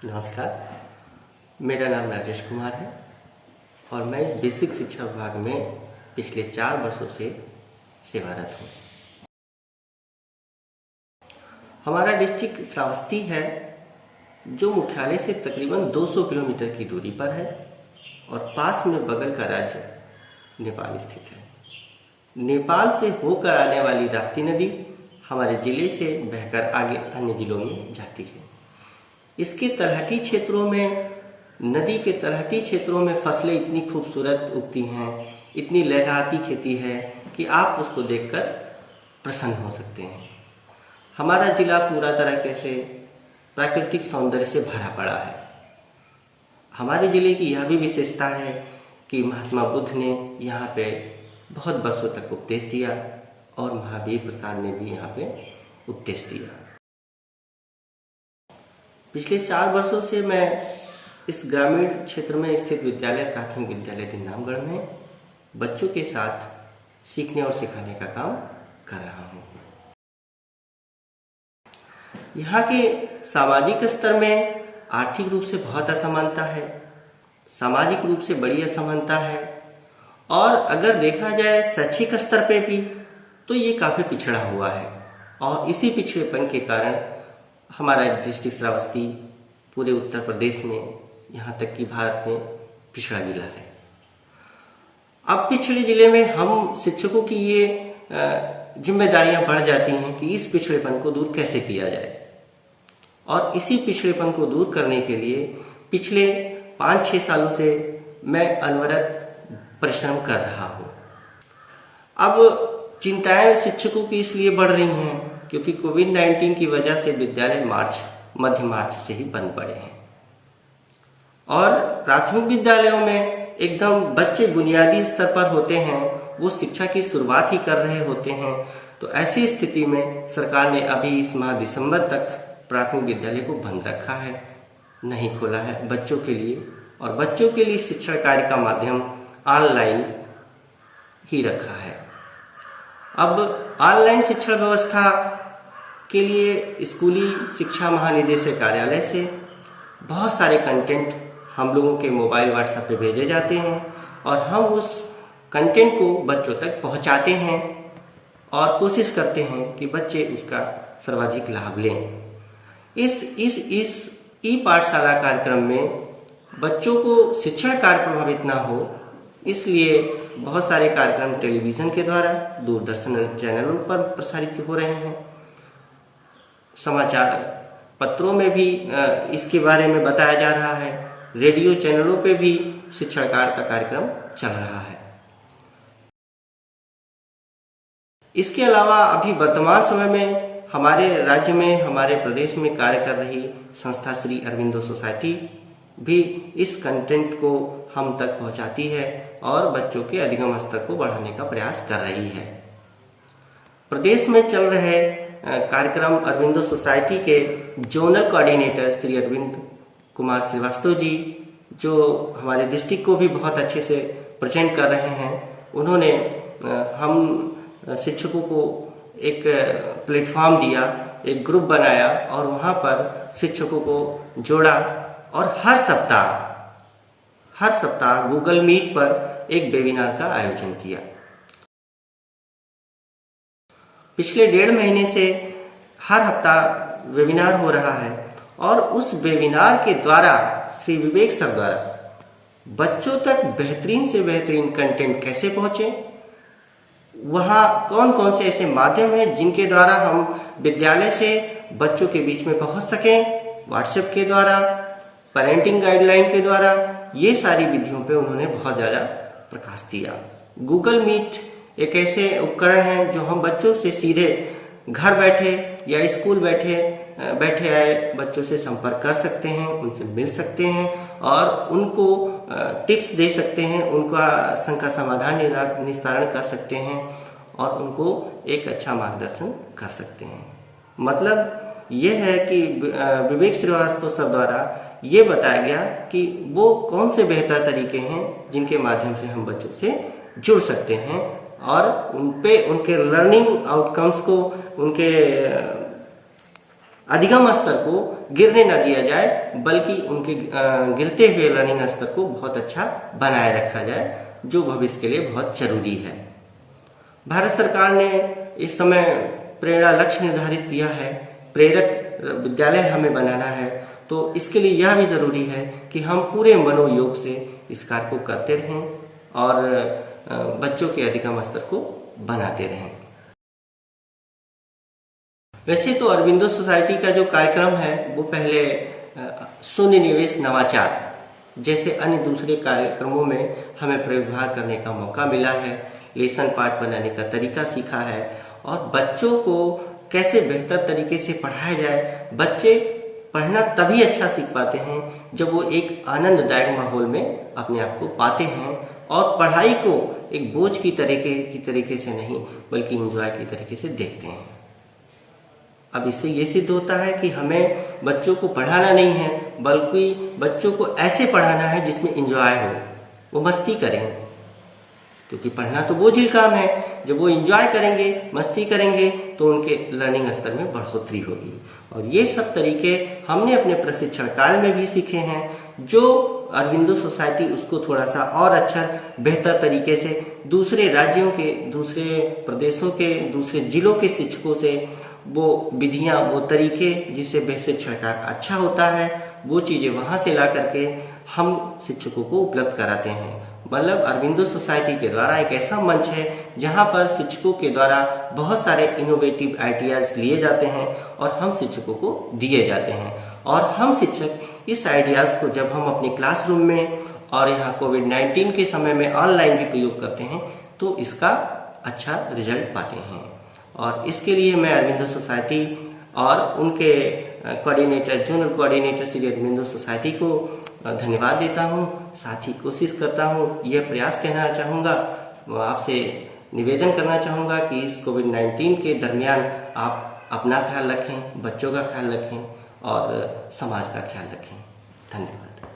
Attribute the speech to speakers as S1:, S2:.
S1: नमस्कार, मेरा नाम राजेश कुमार है और मैं इस बेसिक शिक्षा विभाग में पिछले 4 वर्षों से सेवारत हूँ। हमारा डिस्ट्रिक्ट श्रावस्ती है, जो मुख्यालय से तकरीबन 200 किलोमीटर की दूरी पर है और पास में बगल का राज्य नेपाल स्थित है। नेपाल से होकर आने वाली राप्ती नदी हमारे जिले से बहकर आगे अन्य जिलों में जाती है। इसके तलहटी क्षेत्रों में, नदी के तलहटी क्षेत्रों में फसलें इतनी खूबसूरत उगती हैं, इतनी लहराती खेती है कि आप उसको देखकर प्रसन्न हो सकते हैं। हमारा जिला पूरा तरीके से प्राकृतिक सौंदर्य से भरा पड़ा है। हमारे जिले की यह भी विशेषता है कि महात्मा बुद्ध ने यहाँ पे बहुत वर्षों तक उपदेश दिया और महावीर प्रसाद ने भी यहाँ पे उपदेश दिया। पिछले 4 वर्षों से मैं इस ग्रामीण क्षेत्र में स्थित विद्यालय प्राथमिक विद्यालय दिन्नामगढ़ में बच्चों के साथ सीखने और सिखाने का काम कर रहा हूँ। यहाँ के सामाजिक स्तर में आर्थिक रूप से बहुत असमानता है, सामाजिक रूप से बड़ी असमानता है और अगर देखा जाए शैक्षिक स्तर पे भी तो ये काफ़ी पिछड़ा हुआ है और इसी पिछड़ेपन के कारण हमारा डिस्ट्रिक्ट श्रावस्ती पूरे उत्तर प्रदेश में, यहाँ तक कि भारत में पिछड़ा जिला है। अब पिछड़े जिले में हम शिक्षकों की ये जिम्मेदारियां बढ़ जाती हैं कि इस पिछड़ेपन को दूर कैसे किया जाए और इसी पिछड़ेपन को दूर करने के लिए पिछले 5-6 सालों से मैं अनवरत परिश्रम कर रहा हूँ। अब चिंताएं शिक्षकों की इसलिए बढ़ रही हैं क्योंकि कोविड-19 की वजह से विद्यालय मध्य मार्च से ही बंद पड़े हैं और प्राथमिक विद्यालयों में एकदम बच्चे बुनियादी स्तर पर होते हैं, वो शिक्षा की शुरुआत ही कर रहे होते हैं। तो ऐसी स्थिति में सरकार ने अभी इस माह दिसंबर तक प्राथमिक विद्यालय को बंद रखा है, नहीं खोला है बच्चों के लिए, और बच्चों के लिए शिक्षण कार्य का माध्यम ऑनलाइन ही रखा है। अब ऑनलाइन शिक्षण व्यवस्था के लिए स्कूली शिक्षा महानिदेशक कार्यालय से बहुत सारे कंटेंट हम लोगों के मोबाइल व्हाट्सएप पे भेजे जाते हैं और हम उस कंटेंट को बच्चों तक पहुंचाते हैं और कोशिश करते हैं कि बच्चे उसका सर्वाधिक लाभ लें। इस ई पाठशाला कार्यक्रम में बच्चों को शिक्षण कार्य प्रभावित ना हो, इसलिए बहुत सारे कार्यक्रम टेलीविज़न के द्वारा दूरदर्शन चैनलों पर प्रसारित हो रहे हैं। समाचार पत्रों में भी इसके बारे में बताया जा रहा है, रेडियो चैनलों पे भी शिक्षण कार्य का कार्यक्रम चल रहा है। इसके अलावा अभी वर्तमान समय में हमारे राज्य में, हमारे प्रदेश में कार्य कर रही संस्था श्री अरविंदो सोसाइटी भी इस कंटेंट को हम तक पहुंचाती है और बच्चों के अधिगम स्तर को बढ़ाने का प्रयास कर रही है। प्रदेश में चल रहे कार्यक्रम अरविंदो सोसाइटी के जोनल कोऑर्डिनेटर श्री अरविंद कुमार श्रीवास्तव जी, जो हमारे डिस्ट्रिक्ट को भी बहुत अच्छे से प्रेजेंट कर रहे हैं, उन्होंने हम शिक्षकों को एक प्लेटफॉर्म दिया, एक ग्रुप बनाया और वहाँ पर शिक्षकों को जोड़ा और हर सप्ताह गूगल मीट पर एक वेबिनार का आयोजन किया। पिछले 1.5 महीने से हर हफ्ता वेबिनार हो रहा है और उस वेबिनार के द्वारा श्री विवेक सर द्वारा बच्चों तक बेहतरीन से बेहतरीन कंटेंट कैसे पहुँचे, वहाँ कौन कौन से ऐसे माध्यम हैं जिनके द्वारा हम विद्यालय से बच्चों के बीच में पहुँच सकें, व्हाट्सएप के द्वारा, पेरेंटिंग गाइडलाइन के द्वारा, ये सारी विधियों पे उन्होंने बहुत ज़्यादा प्रकाश दिया। गूगल मीट एक ऐसे उपकरण है जो हम बच्चों से सीधे घर बैठे या स्कूल बैठे आए बच्चों से संपर्क कर सकते हैं, उनसे मिल सकते हैं और उनको टिप्स दे सकते हैं, उनका शंका समाधान निस्तारण कर सकते हैं और उनको एक अच्छा मार्गदर्शन कर सकते हैं। मतलब ये है कि विवेक श्रीवास्तव सर द्वारा ये बताया गया कि वो कौन से बेहतर तरीके हैं जिनके माध्यम से हम बच्चों से जुड़ सकते हैं और उनके लर्निंग आउटकम्स को, उनके अधिगम स्तर को गिरने न दिया जाए, बल्कि उनके गिरते हुए लर्निंग स्तर को बहुत अच्छा बनाए रखा जाए, जो भविष्य के लिए बहुत जरूरी है। भारत सरकार ने इस समय प्रेरणा लक्ष्य निर्धारित किया है, प्रेरक विद्यालय हमें बनाना है, तो इसके लिए यह भी जरूरी है कि हम पूरे मनोयोग से इस कार्य को करते रहें और बच्चों के अधिगम स्तर को बनाते रहें। वैसे तो अरबिंदो सोसाइटी का जो कार्यक्रम है वो पहले शून्य निवेश नवाचार जैसे अन्य दूसरे कार्यक्रमों में हमें प्रतिभाग करने का मौका मिला है, लेसन पार्ट बनाने का तरीका सीखा है और बच्चों को कैसे बेहतर तरीके से पढ़ाया जाए। बच्चे पढ़ना तभी अच्छा सीख पाते हैं जब वो एक आनंददायक माहौल में अपने आप को पाते हैं और पढ़ाई को एक बोझ की तरीके से नहीं बल्कि एंजॉय की तरीके से देखते हैं। अब इससे ये सिद्ध होता है कि हमें बच्चों को पढ़ाना नहीं है बल्कि बच्चों को ऐसे पढ़ाना है जिसमें एंजॉय हो, वो मस्ती करें, क्योंकि पढ़ना तो बोझिल काम है। जब वो एंजॉय करेंगे, मस्ती करेंगे तो उनके लर्निंग स्तर में बढ़ोतरी होगी। और ये सब तरीके हमने अपने प्रशिक्षण काल में भी सीखे हैं। जो अरबिंदो सोसाइटी उसको थोड़ा सा और अच्छा बेहतर तरीके से दूसरे राज्यों के, दूसरे प्रदेशों के, दूसरे जिलों के शिक्षकों से वो विधियां, वो तरीके जिससे शिक्षण का अच्छा होता है, वो चीज़ें वहाँ से ला करके हम शिक्षकों को उपलब्ध कराते हैं। मतलब अरबिंदो सोसाइटी के द्वारा एक ऐसा मंच है जहाँ पर शिक्षकों के द्वारा बहुत सारे इनोवेटिव आइडियाज़ लिए जाते हैं और हम शिक्षकों को दिए जाते हैं। और हम शिक्षक इस आइडियाज़ को जब हम अपने क्लासरूम में और यहाँ कोविड-19 के समय में ऑनलाइन भी प्रयोग करते हैं तो इसका अच्छा रिजल्ट पाते हैं। और इसके लिए मैं अरबिंदो सोसाइटी और उनके coordinator, zonal coordinator Shri Aurobindo society को धन्यवाद देता हूँ। साथ ही कोशिश करता हूँ, यह प्रयास कहना चाहूँगा, आपसे निवेदन करना चाहूँगा कि इस कोविड-19 के दरमियान आप अपना ख्याल रखें, बच्चों का ख्याल रखें और समाज का ख्याल रखें। धन्यवाद।